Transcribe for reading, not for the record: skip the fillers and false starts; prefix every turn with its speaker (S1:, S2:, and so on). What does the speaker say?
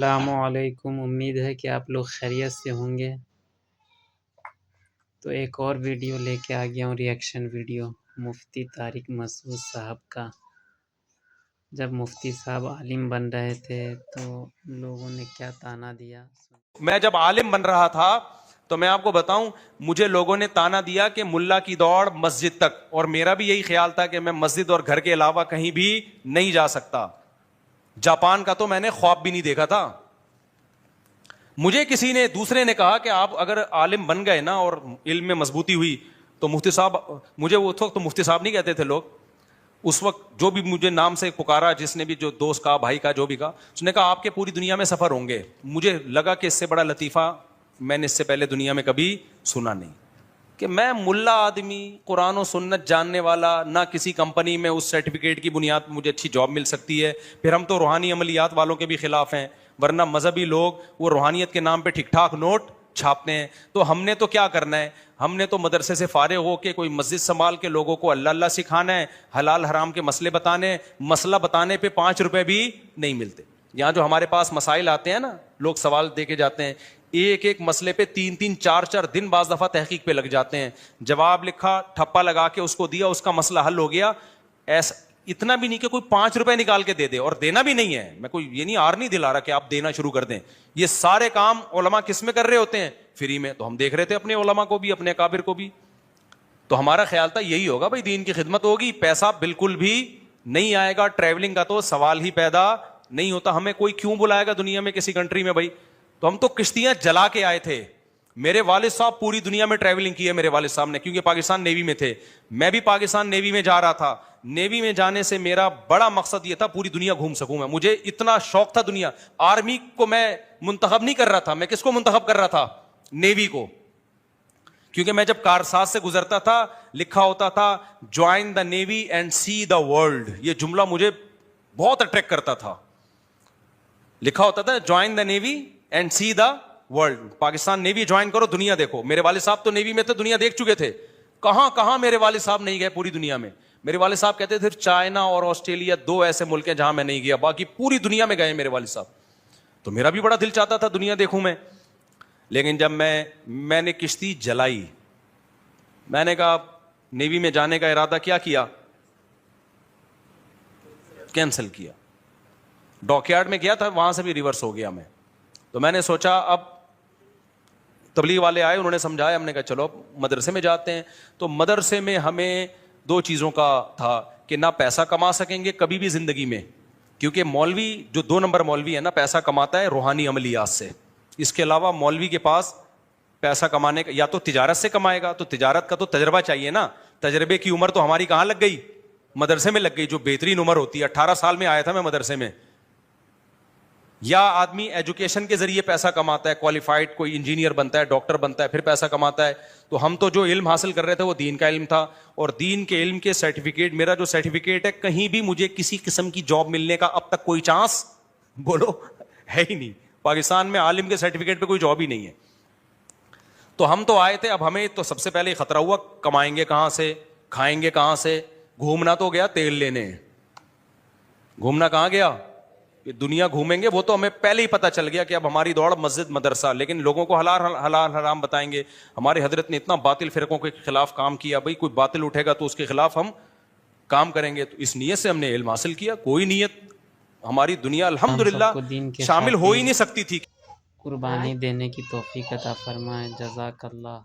S1: السلام علیکم، امید ہے کہ آپ لوگ خیریت سے ہوں گے۔ تو ایک اور ویڈیو لے کے آ گیا ہوں، ریئیکشن ویڈیو مفتی طارق مسعود صاحب کا۔ جب مفتی صاحب عالم بن رہے تھے تو لوگوں نے کیا طعنہ دیا۔
S2: میں جب عالم بن رہا تھا تو میں آپ کو بتاؤں، مجھے لوگوں نے طعنہ دیا کہ ملا کی دوڑ مسجد تک، اور میرا بھی یہی خیال تھا کہ میں مسجد اور گھر کے علاوہ کہیں بھی نہیں جا سکتا۔ جاپان کا تو میں نے خواب بھی نہیں دیکھا تھا۔ مجھے کسی نے دوسرے نے کہا کہ آپ اگر عالم بن گئے نا اور علم میں مضبوطی ہوئی تو مفتی صاحب، مجھے اس وقت تو مفتی صاحب نہیں کہتے تھے لوگ، اس وقت جو بھی مجھے نام سے پکارا، جس نے بھی، جو دوست کا، بھائی کا، جو بھی کہا، اس نے کہا آپ کے پوری دنیا میں سفر ہوں گے۔ مجھے لگا کہ اس سے بڑا لطیفہ میں نے اس سے پہلے دنیا میں کبھی سنا نہیں، کہ میں ملا آدمی، قرآن و سنت جاننے والا، نہ کسی کمپنی میں اس سرٹیفکیٹ کی بنیاد پر مجھے اچھی جاب مل سکتی ہے۔ پھر ہم تو روحانی عملیات والوں کے بھی خلاف ہیں، ورنہ مذہبی لوگ وہ روحانیت کے نام پہ ٹھیک ٹھاک نوٹ چھاپتے ہیں۔ تو ہم نے تو کیا کرنا ہے، ہم نے تو مدرسے سے فارغ ہو کے کوئی مسجد سنبھال کے لوگوں کو اللہ اللہ سکھانا ہے، حلال حرام کے مسئلے بتانے ہیں۔ مسئلہ بتانے پہ 5 روپے بھی نہیں ملتے۔ یہاں جو ہمارے پاس مسائل آتے ہیں نا، لوگ سوال دے کے جاتے ہیں، ایک ایک مسئلے پہ 3 4 دن بعض دفعہ تحقیق پہ لگ جاتے ہیں۔ جواب لکھا، ٹھپا لگا کے اس کو دیا، اس کا مسئلہ حل ہو گیا۔ ایسا اتنا بھی نہیں کہ کوئی 5 روپے نکال کے دے دے، اور دینا بھی نہیں ہے۔ میں کوئی یہ نہیں آر نہیں دلا رہا کہ آپ دینا شروع کر دیں۔ یہ سارے کام علماء کس میں کر رہے ہوتے ہیں؟ فری میں۔ تو ہم دیکھ رہے تھے اپنے علماء کو بھی، اپنے اکابر کو بھی۔ تو ہمارا خیال تھا یہی ہوگا بھائی، دین کی خدمت ہوگی، پیسہ بالکل بھی نہیں آئے گا، ٹریولنگ کا تو سوال ہی پیدا نہیں ہوتا۔ ہمیں کوئی کیوں بلائے گا دنیا میں کسی کنٹری میں بھائی؟ تو ہم تو کشتیاں جلا کے آئے تھے۔ میرے والد صاحب پوری دنیا میں ٹریولنگ کی ہے، میرے والد صاحب نے، کیونکہ پاکستان نیوی میں تھے۔ میں بھی پاکستان نیوی میں جا رہا تھا۔ نیوی میں جانے سے میرا بڑا مقصد یہ تھا پوری دنیا گھوم سکوں میں۔ مجھے اتنا شوق تھا دنیا۔ آرمی کو میں منتخب نہیں کر رہا تھا، میں کس کو منتخب کر رہا تھا؟ نیوی کو۔ کیونکہ میں جب کارساز سے گزرتا تھا لکھا ہوتا تھا join the navy and see the world, یہ جملہ مجھے بہت اٹریکٹ کرتا تھا۔ لکھا ہوتا تھا join the navy and see the world, Pakistan navy join کرو، دنیا دیکھو۔ میرے والد صاحب تو نیوی میں تھے، دنیا دیکھ چکے تھے۔ کہاں کہاں میرے والد صاحب نہیں گئے پوری دنیا میں۔ میرے والد صاحب کہتے تھے چائنا اور آسٹریلیا 2 ایسے ملک ہیں جہاں میں نہیں گیا، باقی پوری دنیا میں گئے میرے والد صاحب۔ تو میرا بھی بڑا دل چاہتا تھا دنیا دیکھوں میں۔ لیکن جب میں نے کشتی جلائی، میں نے کہا نیوی میں جانے کا ارادہ کیا کینسل کیا۔ ڈاک یارڈ میں گیا تھا، وہاں سے بھی ریورس ہو گیا میں۔ تو میں نے سوچا اب تبلیغ والے آئے، انہوں نے سمجھایا، ہم نے کہا چلو مدرسے میں جاتے ہیں۔ تو مدرسے میں ہمیں 2 چیزوں کا تھا کہ نہ پیسہ کما سکیں گے کبھی بھی زندگی میں، کیونکہ مولوی جو 2 نمبر مولوی ہے نا، پیسہ کماتا ہے روحانی عملیات سے۔ اس کے علاوہ مولوی کے پاس پیسہ کمانے کا یا تو تجارت سے کمائے گا، تو تجارت کا تو تجربہ چاہیے نا۔ تجربے کی عمر تو ہماری کہاں لگ گئی؟ مدرسے میں لگ گئی، جو بہترین عمر ہوتی ہے۔ 18 سال میں آیا تھا میں مدرسے میں۔ یا آدمی ایجوکیشن کے ذریعے پیسہ کماتا ہے، کوالیفائڈ کوئی انجینئر بنتا ہے، ڈاکٹر بنتا ہے، پھر پیسہ کماتا ہے۔ تو ہم تو جو علم حاصل کر رہے تھے وہ دین کا علم تھا، اور دین کے علم کے سرٹیفکیٹ، میرا جو سرٹیفکیٹ ہے، کہیں بھی مجھے کسی قسم کی جاب ملنے کا اب تک کوئی چانس بولو ہے ہی نہیں۔ پاکستان میں عالم کے سرٹیفکیٹ پہ کوئی جاب ہی نہیں ہے۔ تو ہم تو آئے تھے، اب ہمیں تو سب سے پہلے خطرہ ہوا کمائیں گے کہاں سے، کھائیں گے کہاں سے۔ گھومنا تو گیا تیل لینے، گھومنا کہاں گیا؟ دنیا گھومیں گے، وہ تو ہمیں پہلے ہی پتہ چل گیا کہ اب ہماری دوڑ مسجد مدرسہ، لیکن لوگوں کو حلال حرام بتائیں گے۔ ہمارے حضرت نے اتنا باطل فرقوں کے خلاف کام کیا، بھائی کوئی باطل اٹھے گا تو اس کے خلاف ہم کام کریں گے۔ تو اس نیت سے ہم نے علم حاصل کیا۔ کوئی نیت ہماری دنیا الحمدللہ شامل ہو ہی نہیں سکتی تھی۔
S1: قربانی دینے کی توفیق عطا فرمائے۔ جزاک اللہ۔